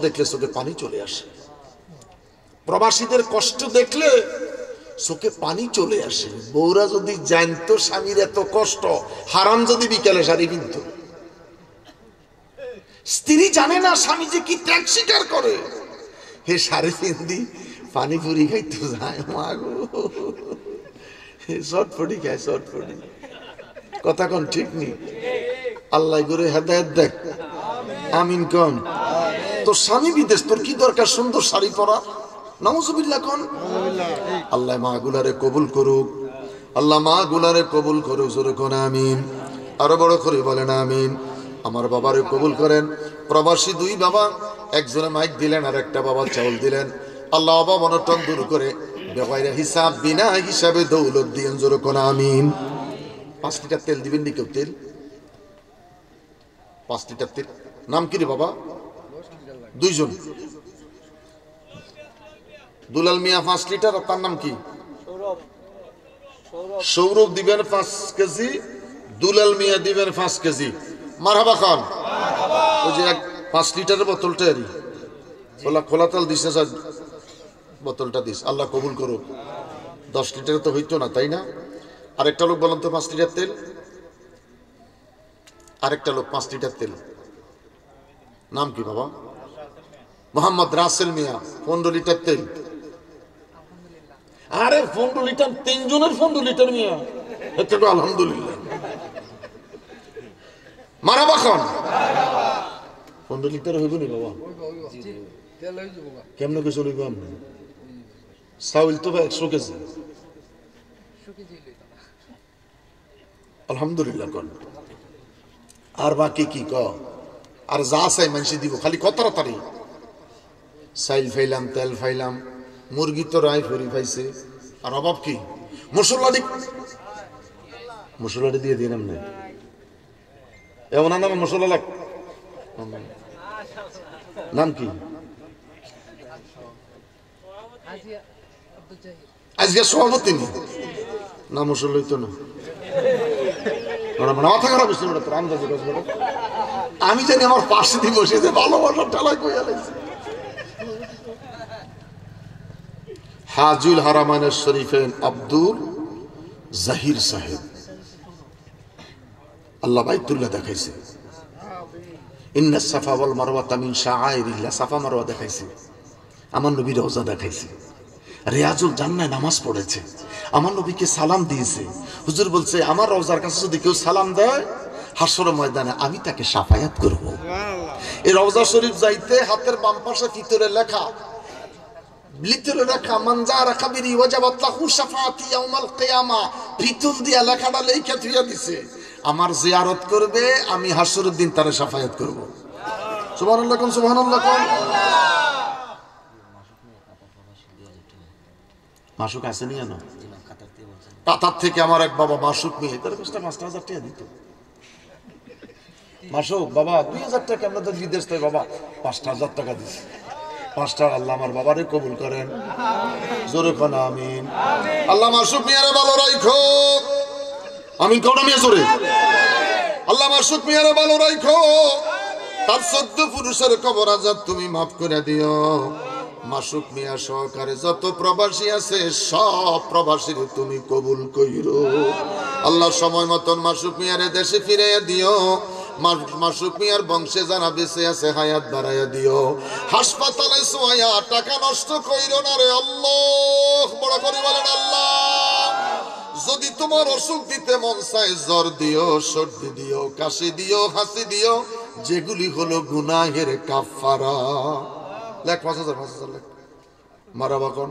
দেখলে চোখে পানি চলে আসে, প্রবাসীদের কষ্ট দেখলে চোখে পানি চলে আসে। বউরা যদি জানতো স্বামীর এত কষ্ট, হারাম যদি বিকেলে শাড়ি কিনতো। স্ত্রী জানে না স্বামী যে কি ত্যাগ স্বীকার করে, হে শাড়ি পিন্দি পানি পুরি খাইতো যায় মাগো, শর্টফটি খায় শর্টফটি। কথা কোন ঠিক নেই? আল্লাহ করে হেদায়েত দেখ, আমিন কোন। তোর স্বামী বিদেশ, তোর কি দরকার সুন্দর শাড়ি পরা? নাউজুবিল্লাহ কোন। আল্লাহ মা গুলারে কবুল করুক, আল্লাহ মা গুলারে কবুল করুক, জোরে কোন আমিন। আরো বড় করে বলেন আমিন। আমার বাবারে কবুল করেন। প্রবাসী দুই বাবা, একজনে মাইক দিলেন আর একটা বাবা চাউল দিলেন। আল্লাহ অভাব অনটন দূর করে বেগাইরা হিসাব বিনা হিসাবে দৌলত দিয়েন, জোরে কোন আমিন। 5 লিটার তেল দিবেন নি কেউ? তেল 5 লিটার তেল। নাম কি রে বাবা? দুইজন। দুলাল মিয়া 5 লিটার, আর তার নাম কি? সৌরভ দিবেন 5 কেজি, দুলাল মিয়া দিবেন 5 কেজি। মারহাবা খান। ওই যে 5 লিটারের বোতলটা এরি খোলা তেল দিস না, বোতলটা দিস। আল্লাহ কবুল করুক। 10 লিটারে তো হইতো না, তাই না? আরেকটা লোক বলেন তো 5 লিটার তেল। আরেকটা লোক 5 লিটার তেল। নাম কি বাবা? মোহাম্মদ রাসেল মিয়া 15 লিটার তেল। আরে 15 লিটার, 3 জনের 15 লিটার মিয়া, এতে তো আলহামদুলিল্লাহ। মারহাবা খান। 15 লিটার হইব নি বাবা? কেমন কিছু হইব? আপনি চাউল তো 100 কেজি। আলহামদুলিল্লাহ কোন। আর বাকি কি ক? আর যা চাই মানুষ দিব, খালি কত তাড়াতাড়ি। চাইল ফাইলাম, তেল ফাইলাম, মুরগি তো রায় ফরি ফাইছে। আর অভাব কি? মশলাটি দিয়ে দিলাম না এমন নাম মশলা লাগ। নাম কি? আজকে সভাপতি নি না, মশলা হইতো না। মাথা খারাপ হয়েছিল তোর আন্দাজে। আমি জানি আমার পাশে দিয়ে বসে যে ভালোবাসার ঠেলায় কইয়া লাগছে। হাজুল হারামাইন শরীফেন আব্দুল জাহির সাহেব আল্লাহ বাইতুল্লাহ দেখাইছে। ইন্নাস সাফা ওয়াল মারওয়াতা মিন শাআইরিল্লাহ, সাফা মারওয়া দেখাইছে। আমার নবী রওজা দেখাইছে, রিয়াজুল জান্নাহ নামাজ পড়েছে, আমার নবীকে সালাম দিয়েছে। হুজুর বলছে আমার রওজার কাছে যদি কেউ সালাম দেয় হাসর ময়দানে আমি তাকে শাফায়াত করব। এই রওজা শরীফ যাইতে হাতের বাম পাশে ভিতরে লেখা, লেখাটা লেখা থুইয়া দিছে, আমার জিয়ারত করবে আমি হাসরের দিন তারে শাফায়াত করব। সুবহানাল্লাহ কোন, সুবহানাল্লাহ কোন। মাসুক আসেনি না কাতার থেকে আমার এক বাবা মাসুক নিয়ে তার কাছে 5,000 টাকা দিত। মাসুক বাবা 2,000 টাকা, আপনাদের বিদেশ থেকে বাবা 5,000 টাকা দিচ্ছে। 5টা। আল্লাহ আমার বাবারে কবুল করেন, জোরে কোন আমিন। আল্লাহ মাসুক মিয়ারে ভালো রাখো, আমিন কোন মিয়া জোরে। আল্লাহ মাসুক মিয়ারে ভালো রাখো, তার 14 পুরুষের কবর আজাব তুমি মাফ করে দিও। মাসুক মিয়া সহকারে যত প্রবাসী আছে সব প্রবাসীর তুমি কবুল কইরো। আল্লাহ সময় মতন মাসুক মিয়ারে দেশে ফিরাইয়া দিও। মাসুক মিয়ার বংশে যারা বেঁচে আছে হায়াত বাড়াইয়া দিও। হাসপাতালে সোয়া টাকা নষ্ট কইরো না রে আল্লাহ। বড় করে বলেন আল্লাহ, যদি তোমার অসুখ দিতে মন চায় জ্বর দিও, সর্দি দিও, কাশি দিও, হাসি দিও, যেগুলি হলো গুনাহের কাফারা। লেখ 5,000 লেখ। মারাবা কোন।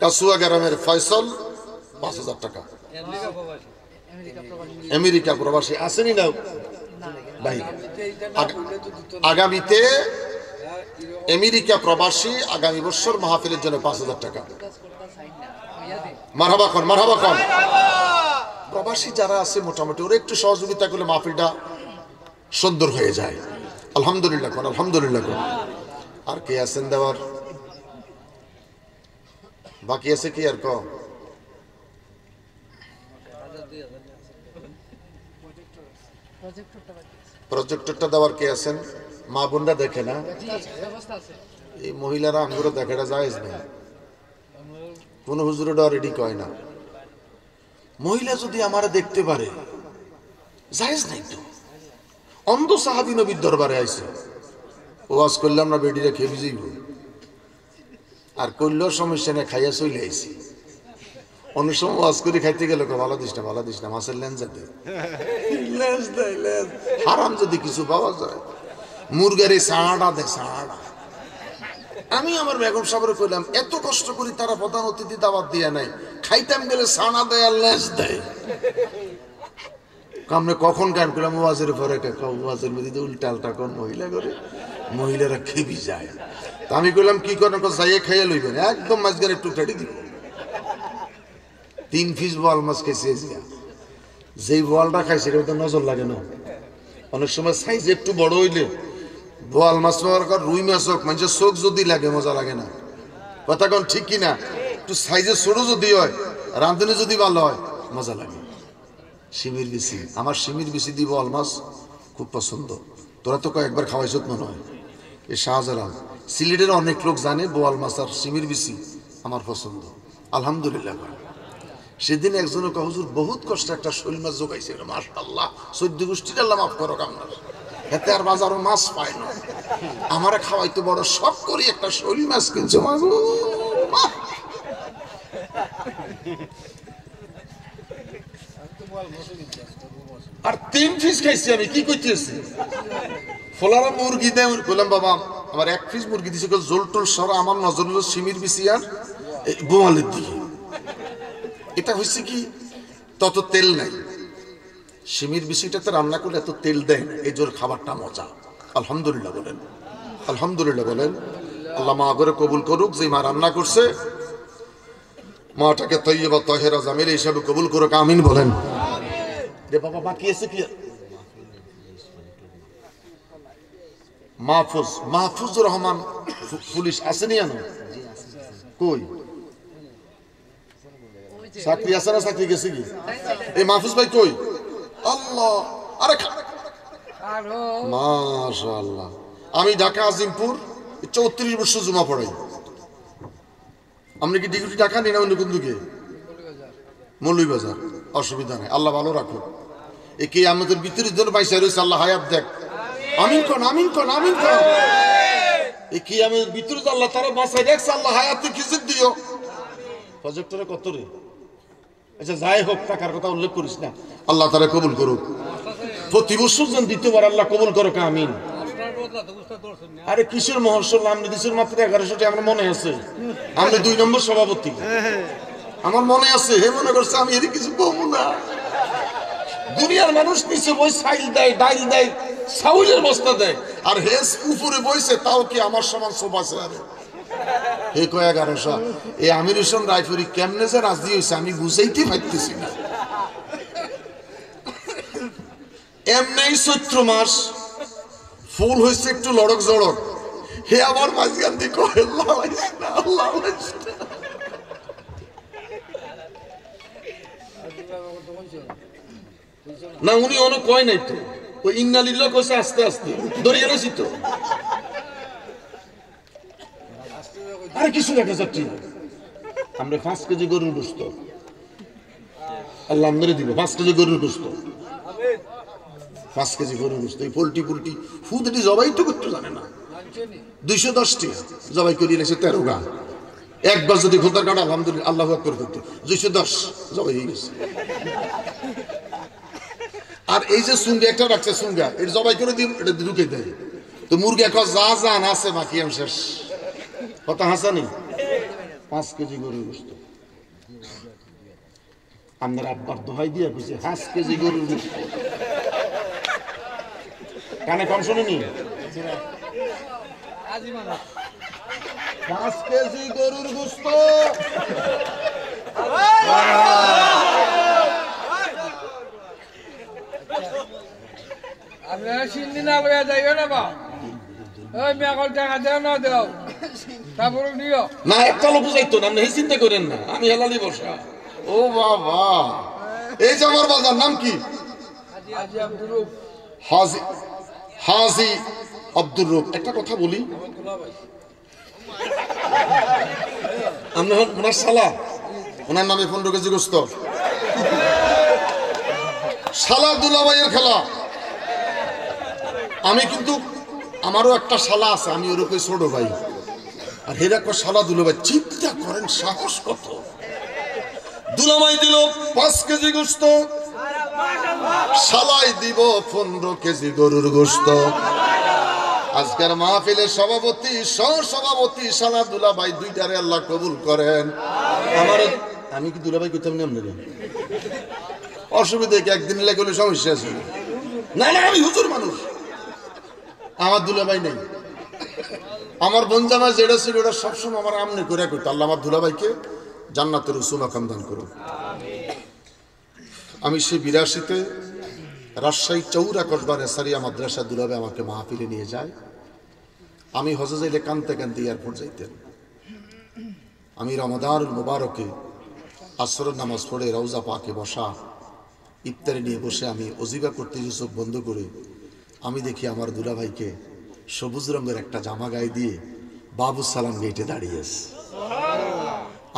কাসুয়া গ্রামের ফয়সল 5,000 টাকা। আমেরিকা প্রবাসী আসেনি না ভাই? আগামীতে আমেরিকা প্রবাসী আগামী বছর মাহফিলের জন্য 5,000 টাকা। মারহাবা খান, মারহাবা খান। প্রবাসী যারা আছে মোটামুটি ওরা একটু সহযোগিতা করলে মাহফিলটা সুন্দর হয়ে যায়। আলহামদুলিল্লাহ কোন, আলহামদুলিল্লাহ কোন। আর কে আছেন দেওয়ার? বাকি আছে কি আর কম? প্রজেক্টরটা দেওয়ার কে আছেন? মা বোনরা দেখে না? এই মহিলারা আমগুলো দেখাটা জায়েজ নেই, কোন হুজুরটা রেডি কয় না। মহিলা যদি আমারা দেখতে পারে জায়েজ নাই তো। অন্ধ সাহাবী নবীর দরবারে আইছে, ওয়াজ করলাম না বেডিরা খেয়ে যাইব, আর করলেও সমস্যা নেই, খাইয়া চলে আইছি। অন্য সময় ওয়াজ করে খাইতে গেলে ভালো দিস না মাছের লেন্স দেয়, হারাম যদি কিছু পাওয়া যায়। মুরগের এই সাড়া দেয়, সাড়া। আমি আমার বেগম সাহেবের কইলাম এত কষ্ট করি তারা প্রধান অতিথি দাওয়াত দিয়ে নাই, খাইতাম গেলে সাড়া দেয় আর লেন্স দেয়। আমরা কখন গান করলাম ওয়াজের পরে, ওয়াজের মধ্যে উল্টা আলটা কোন মহিলা করে, মহিলারা খেবি যায়। তা আমি কইলাম কি করেন, যাইয়ে খাইয়া লইবেন, একদম মাঝখানে একটু টেড়ি দিব। 3 পিস বোয়াল মাছ খাইছে, যেই বোয়ালটা খাইছে এটা নজর লাগে না। অনেক সময় সাইজ একটু বড় হইলে বোয়াল মাছ রুই মাছ হোক, মানুষের চোখ যদি লাগে মজা লাগে না, কথা কোন ঠিক কিনা? একটু সাইজে ছোট যদি হয়, রাঁধুনি যদি ভালো হয় মজা লাগে। শিমির বিচি, আমার শিমির বিচি দিব বোয়াল মাছ খুব পছন্দ। তোরা তো কয়েকবার খাওয়াইছ মনে হয়। এই শাহজালাল সিলেটের অনেক লোক জানে বোয়াল মাছ আর শিমির বিচি আমার পছন্দ, আলহামদুলিল্লাহ। সেদিন একজনে হুজুর বহুত কষ্ট একটা শৈল মাছ জোগাইছে, মাশাআল্লাহ 14 গোষ্ঠীর আল্লাহ মাফ করো আপনার, এতে আর বাজারও মাছ পায় না। আমারে খাওয়াইতে বড় শখ করি একটা শৈল মাছ কিনছে, আর 3 পিস খাইছি। আমি কি কইতেছি, ফোলারা মুরগি দেয়, বললাম বাবা আমার 1 পিস মুরগি দিছে, জোল টোল সরা আমার নজর হলো শিমির বিচি আর বোয়ালের দিকে। এটা হচ্ছে কি, তত তেল নাই, শিমির বিচিটাতে রান্না করলে এত তেল দেয় না, এই জোর খাবারটা মজা। আলহামদুলিল্লাহ বলেন, আলহামদুলিল্লাহ বলেন। আল্লাহ মা করে কবুল করুক, যে মা রান্না করছে মাটাকে তৈয়বা তাহেরা জামিল হিসাবে কবুল করুক, আমিন বলেন। রে বাবা বাকি আছে কি? মাহফুজুর রহমান পুলিশ আসেনি জানো? কই চাকরি আছে না? চাকরি গেছে কি? এই মাহফুজ ভাই কই? আল্লাহ, আরে মাশাআল্লাহ। আমি ঢাকা আজিমপুর 34 বছর জমা পড়াই। আপনি কি ডিগ্রি ঢাকা নেই না অন্য কোন দিকে? মৌলভীবাজার। অসুবিধা নেই, আল্লাহ ভালো রাখুন। এ কি আমাদের ভিতরে জন্য পয়সা রয়েছে, আল্লাহ হায়াত দেখ। আমিন কোন, আমিন কোন, আমিন কোন। এ কি আমাদের ভিতরে আল্লাহ তারা বাঁচাই রাখছে, আল্লাহ হায়াতে কিছু দিও। প্রজেক্টরে কত রে? আচ্ছা যাই হোক, টাকার কথা উল্লেখ করিস না, আল্লাহ তারা কবুল করুক। প্রতি বছর যেন দ্বিতীয়বার আল্লাহ কবুল করুক, আমিন। আরে কিসের মহর্ষল, আপনি দিচ্ছেন মাত্র 1100টি, আমার মনে আছে। আপনি 2 নম্বর সভাপতি, আমার মনে আছে। হে মনে করছে আমি এর কিছু কমু না। দুনিয়ার মানুষ নিচে বই সাইল দেয়, ডাইল দেয়, চাউলের বস্তা দেয়, আর হে উপরে বইছে, তাও কি আমার সমান সব আছে? আরে হে কয় 1100। এই আমির হোসেন রায়পুরি কেমনে যে রাজি হয়েছে আমি বুঝাইতে পারতেছি না। এমনি চৈত্র মাস ফুল হয়েছে একটু লড়ক জড়ক, হে আমার মাঝখান দিয়ে কয় আল্লাহ না, আল্লাহ না। উনি অনেক কয় নাই তো, ওই ইন্নালিল্লাহ কইছে আস্তে আস্তে দরিয়ে রয়েছি তো। আরে কিছু দেখা যাচ্ছে, আমরা 5 কেজি গরুর গোশত আল্লাহ মেরে দিব। 5 কেজি গরুর গোশত, 5 কেজি গরুর গোশত। এই পোল্ট্রি ফুদটি জবাই তো করতে জানে না। 210টি জবাই করিয়ে এসে 13 গা। একবার যদি খোদার কাটা আলহামদুলিল্লাহ আল্লাহু আকবার করতে 210 জবাই হয়ে গেছে। আর এই যে সুঙ্গা একটা রাখছে, সুঙ্গা এটা জবাই করে দিয়ে এটা ঢুকে দেয়। তো মুরগি এখন যা জান আছে বাকি আমি শেষ। কথা হাসানি 5 কেজি গরুর গোশত। আপনার আব্বার দোহাই দিয়ে কইছে 5 কেজি গরুর গোশত। কানে কম শুনিনি? 5 কেজি গরুর গোশত। আপনারা সিন্দি না বইয়া যাইবে না বা, ওই মেঘল টাকা দেও না দেও। না একটা লোক বুঝাইতো না, আপনি চিন্তা করেন না, আমি হেলালি বসা। ও বাবা, এই যে আমার বাজার নাম কি? হাজি হাজি আব্দুর রূপ। একটা কথা বলি, আপনি ওনার শালা, ওনার নামে 15 কেজি গোস্ত, শালা দুলাভাইয়ের খেলা। আমি কিন্তু আমারও একটা শালা আছে, আমি ওরকম ছোট ভাই, আর হেরা কয় শালা দুলাভাই। চিন্তা করেন সাহস কত! দুলাভাই দিল 5 কেজি গোস্ত, শালাই দিব 15 কেজি গরুর গোস্ত। আজকের মাহফিলের সভাপতি, সভাপতি শালা দুলাভাই, দুইটারে আল্লাহ কবুল করেন। আমার আমি কি দুলাভাই কইতাম না আপনাকে? অসুবিধা কি? একদিন লেগে সমস্যা আছে? না না, আমি হুজুর মানুষ, আমার দুলাভাই নেই। আমার বোন জামাই যেটা ছিল ওটা সবসময় আমার আমনে করে করতো। আল্লাহ আমার দুলাভাইকে জান্নাতের উঁচু মাকাম দান করুন। আমি সেই 82-তে রাজশাহী চৌরা কসবা নেসারিয়া মাদ্রাসা দুলাভাই আমাকে মাহফিলে নিয়ে যায়। আমি হজে যাইলে কানতে কানতে এয়ারপোর্ট যাইতেন। আমি রমাদানুল মুবারকে আসরের নামাজ পড়ে রওজা পাকে বসা, ইফতারি নিয়ে বসে আমি অজিবা করতে চোখ বন্ধ করে আমি দেখি আমার দুলাভাইকে সবুজ রঙের একটা জামা গায়ে দিয়ে বাবু সালাম গেটে দাঁড়িয়ে আছে।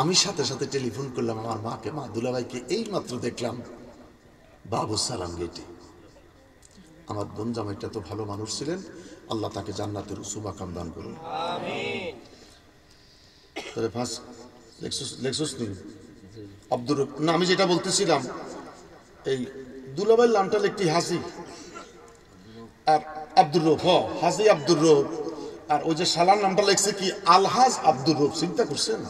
আমি সাথে সাথে টেলিফোন করলাম আমার মাকে, মা দুলাভাইকে এই মাত্র দেখলাম বাবু সালাম গেটে। আমার বোন জামাইটা তো ভালো মানুষ ছিলেন, আল্লাহ তাকে জান্নাতের উঁচু মাকাম দান করুন। তাহলে ফার্স্ট লেক্সুস নিন আব্দুর রূপ। না, আমি যেটা বলতেছিলাম, এই দুলাভাইয়ের নামটা একটি হাসি আর আব্দুর রূপ, হাজি আব্দুর রূপ। আর ওই যে শালার নামটা লেখছে কি আলহাজ আব্দুর রূপ। চিন্তা করছেন?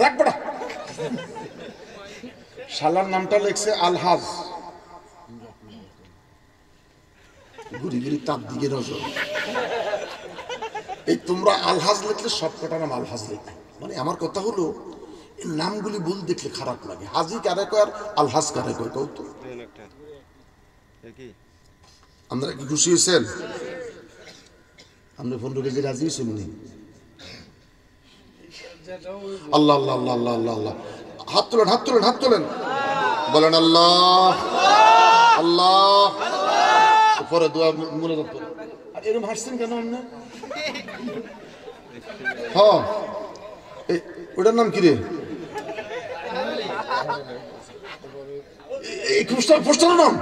রাখবো শালার নামটা লেখছে আলহাজ। ঘুরি ঘুরি তার দিকে নজর। এই তোমরা আলহাজ লিখলে সব কটা নাম আলহাজ লিখবে। মানে আমার কথা হলো, এই নামগুলি ভুল দেখলে খারাপ লাগে। হাজি কারে কয় আর আলহাজ কারে কয়? কও তো। আপনারা কি খুশি হয়েছেন? আপনি 15 কেজি রাজি হয়েছেন? আল্লাহ আল্লাহ আল্লাহ আল্লাহ আল্লাহ আল্লাহ। হাত তোলেন, হাত তোলেন, হাত তোলেন, বলেন আল্লাহ আল্লাহ। পরে দোয়া মুনাজাত করেন। আর এরকম হাসছেন কেন আপনি? হ্যাঁ, ওটার নাম কি রে? এই পোস্টারের নাম?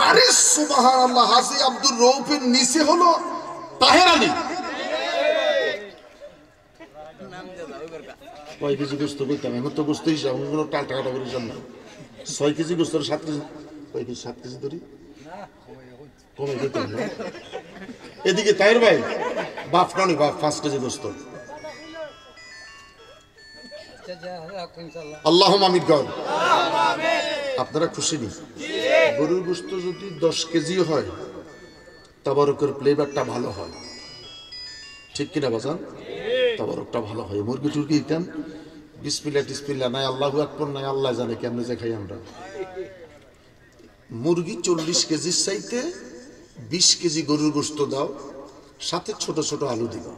আরে সুবহানাল্লাহ, হাজি আব্দুর রৌফের নিচে হলো তাহের আলী। কয় কেজি গোস্ত করতাম? এখন তো গোস্ত হিসাব কোনো টাকা করে জন্য 6 কেজি গোস্ত, 7 কেজি, কয় কেজি? 7 কেজি ধরি কমে যেতাম। এদিকে তাহের ভাই বাপ কানি বাপ 5 কেজি গোস্ত। আল্লাহুম্মা আমিন। আপনারা খুশি নি? গরুর গোস্ত যদি 10 কেজি হয়, তাবারকের ফ্লেভারটা ভালো হয়, ঠিক কিনা বাজান? তাবারকটা ভালো হয়। মুরগি টুরগি দিতাম, বিসমিল্লাহ টিসমিল্লাহ নাই, আল্লাহু আকবার নাই, আল্লাহ জানে কেমনে যে খাই আমরা। মুরগি 40 কেজির চাইতে 20 কেজি গরুর গোস্ত দাও, সাথে ছোট ছোট আলু দিবা।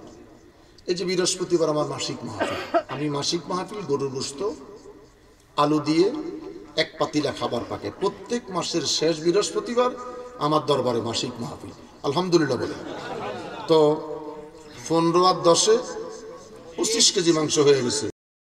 এই যে বৃহস্পতিবার আমার মাসিক মাহফিল, আমি মাসিক মাহফিল গরুর গোস্ত আলু দিয়ে 1 পাতিলা খাবার পাকে। প্রত্যেক মাসের শেষ বৃহস্পতিবার আমার দরবারে মাসিক মাহফিল, আলহামদুলিল্লাহ বলে। তো 15 আর 10-এ 25 কেজি মাংস হয়ে গেছে।